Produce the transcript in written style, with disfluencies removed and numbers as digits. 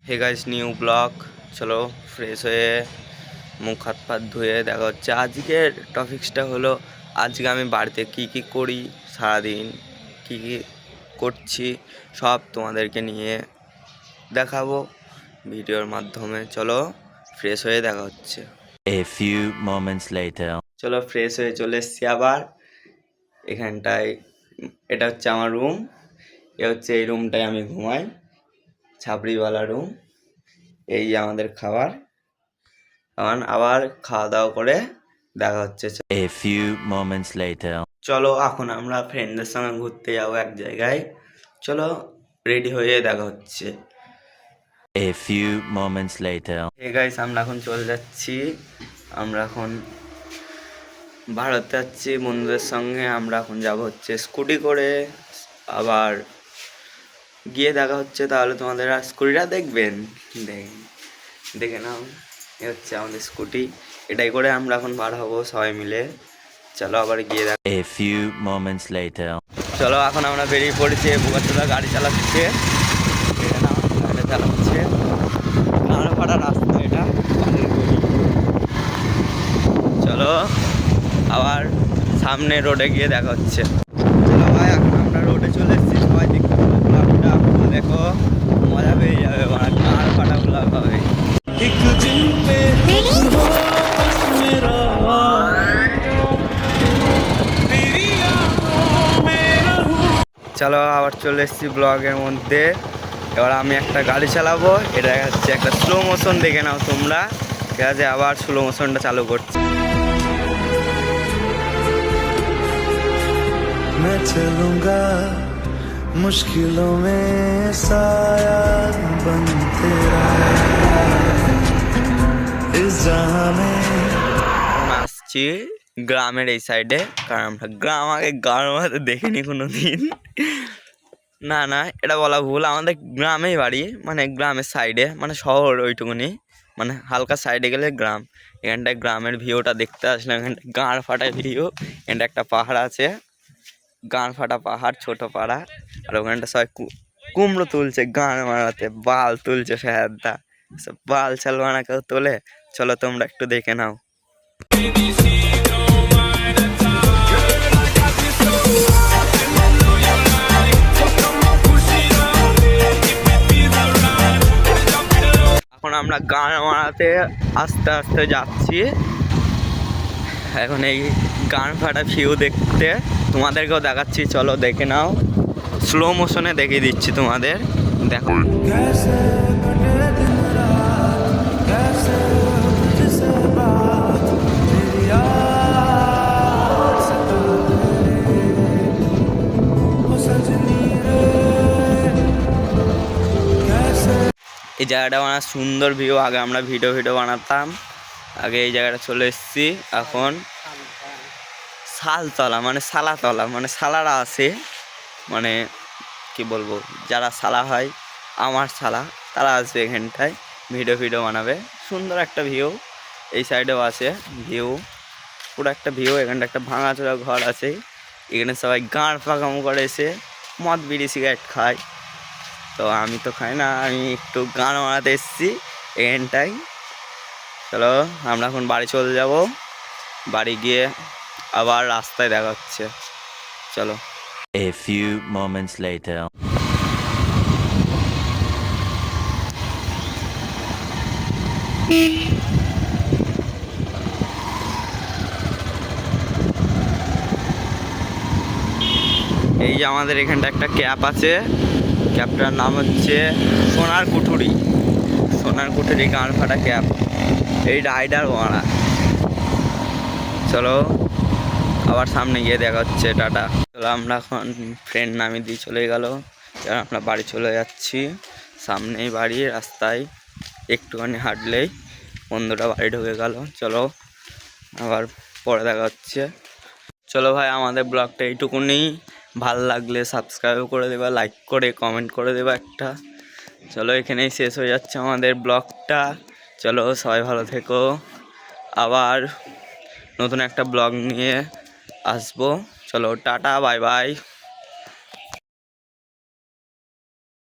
हे guys new blog. চলো fresh হয়ে মুখ হাত পা ধুয়ে দেখা হচ্ছে। আজকের টপিকসটা হলো আজকে আমি বাড়িতে কি করি, সারাদিন কি করছি সব তোমাদেরকে নিয়ে দেখাবো ভিডিওর মাধ্যমে। চলো ফ্রেশ হয়ে দেখা হচ্ছে। A few moments later. চলো ফ্রেশ হয়ে চলে এসছি আবার এখানটায়। এটা হচ্ছে আমার রুম, এ হচ্ছে এই রুমটায় আমি ঘুমাই, ছাবড়িওয়ালা রুম। এই আমাদের খাবার, এখন আবার খাওয়া দাওয়া করে দেখা হচ্ছে। A few moments later. চলো এখন আমরা ফ্রেন্ডদের সঙ্গে ঘুরতে যাবো এক জায়গায়। চলো রেডি হয়ে দেখা হচ্ছে। A few moments later. Hey guys, আমরা এখন চলে যাচ্ছি। আমরা এখন ভারতে যাচ্ছি বন্ধুদের সঙ্গে। আমরা এখন যাব হচ্ছে স্কুটি করে, আবার গিয়ে দেখা হচ্ছে। তাহলে তোমাদের আর স্কুটিটা দেখবেন, দেখে নাও। এ হচ্ছে আমাদের স্কুটি, এটাই করে আমরা এখন বার হবো সবাই মিলে। চলো আবার গিয়ে দেখ। A few moments later. চলো এখন আমরা বেরিয়ে পড়েছি। বুকাচোদা গাড়ি চালাচ্ছে, গাড়িটা চালাচ্ছে কারো ফাটা রাস্তা এটা। চলো আবার সামনে রোডে গিয়ে দেখা হচ্ছে। চলো ভাই এখন আমরা রোডে চলে এসেছি। সবাই দেখতে দেখো, মজা পেয়ে যাবে, মানে কার ফাটা ব্লগ হবে। চলো আবার চলে এসেছি ব্লগের মধ্যে। এবার আমি একটা গাড়ি চালাবো, এটা হচ্ছে একটা স্লো মোশন, দেখে নাও তোমরা। ঠিক আছে, আবার স্লো মোশনটা চালু করছি। मैं चलूंगा मुश्किलों में साया बन तेरा इस जहां में। আসছি গ্রামের এই সাইডে, কারণ আমরা গ্রাম আগে গ্রামে দেখিনি কোনো দিন। না এটা বলা ভুল, আমাদের গ্রামেই বাড়ি, মানে গ্রামের সাইডে, মানে শহর ওইটুকুনি, মানে হালকা সাইডে গেলে গ্রাম। এখানটায় গ্রামের ভিউটা দেখতে আসলাম। এখানটায় গাঁড় ফাটা ভিউ, এখানটা একটা পাহাড় আছে, গাঁড় ফাটা পাহাড়, ছোট পাড়া। আর ওখানটা সবাই কুমড়ো তুলছে, গাঁড় মারাতে বাল তুলছে ফেরদা, সব বাল চাল বানা কেউ তোলে। চলো তোমরা একটু দেখে নাও। এখন আমরা গান মারাতে আস্তে আস্তে যাচ্ছি। এখন এই গান ফাটা ভিউ দেখতে তোমাদেরকেও দেখাচ্ছি। চলো দেখে নাও, স্লো মোশনে দেখিয়ে দিচ্ছি তোমাদের, দেখো। এই জায়গাটা মানে সুন্দর ভিউ। আগে আমরা ভিডিও বানাতাম, আগে এই জায়গাটা চলে এসেছি। এখন শালতলা মানে সালাতলা, মানে সালারা আছে, মানে কি বলবো, যারা সালা হয় আমার সালা, তারা আসবে এখানটায় ভিডিও বানাবে। সুন্দর একটা ভিউ, এই সাইডেও আছে ভিউ, পুরো একটা ভিউ। এখানটা একটা ভাঙাচোরা ঘর আছে, এখানে সবাই গাঁড় ফাঁকাম করে এসে মদ বিড়ি সিগারেট খায়। তো আমি তো খাই না, আমি একটু গান মারাতে এসেছি এখানটায়। চলো আমরা এখন বাড়ি চলে যাব, বাড়ি গিয়ে আবার রাস্তায় দেখা হচ্ছে। চলো। A few moments later. এই যে আমাদের এখানটা একটা ক্যাব আছে, ক্যাবটার নাম হচ্ছে সোনার কুঠুরি। সোনার কুঠুরি গান ফাটা ক্যাব, এই রাইডার ওরা। চলো আবার সামনে গিয়ে দেখা হচ্ছে, টাটা। চলো আমরা এখন ফ্রেন্ড নামিয়ে দিয়ে চলে গেল, এবার আমরা বাড়ি চলে যাচ্ছি। সামনেই বাড়ি, রাস্তায় একটুখানি হাঁটলেই বন্ধুরা বাড়ি ঢুকে গেল। চলো আবার পরে দেখা হচ্ছে। চলো ভাই, আমাদের ব্লগটা এইটুকুনি। ভালো লাগলে সাবস্ক্রাইব করে দেবা, লাইক করে কমেন্ট করে দেবা একটা। চলো এখানেই শেষ হয়ে যাচ্ছে আমাদের ব্লগটা। চলো সবাই ভালো থেকো, আবার নতুন একটা ব্লগ নিয়ে আসবো। চলো টাটা, বাই বাই।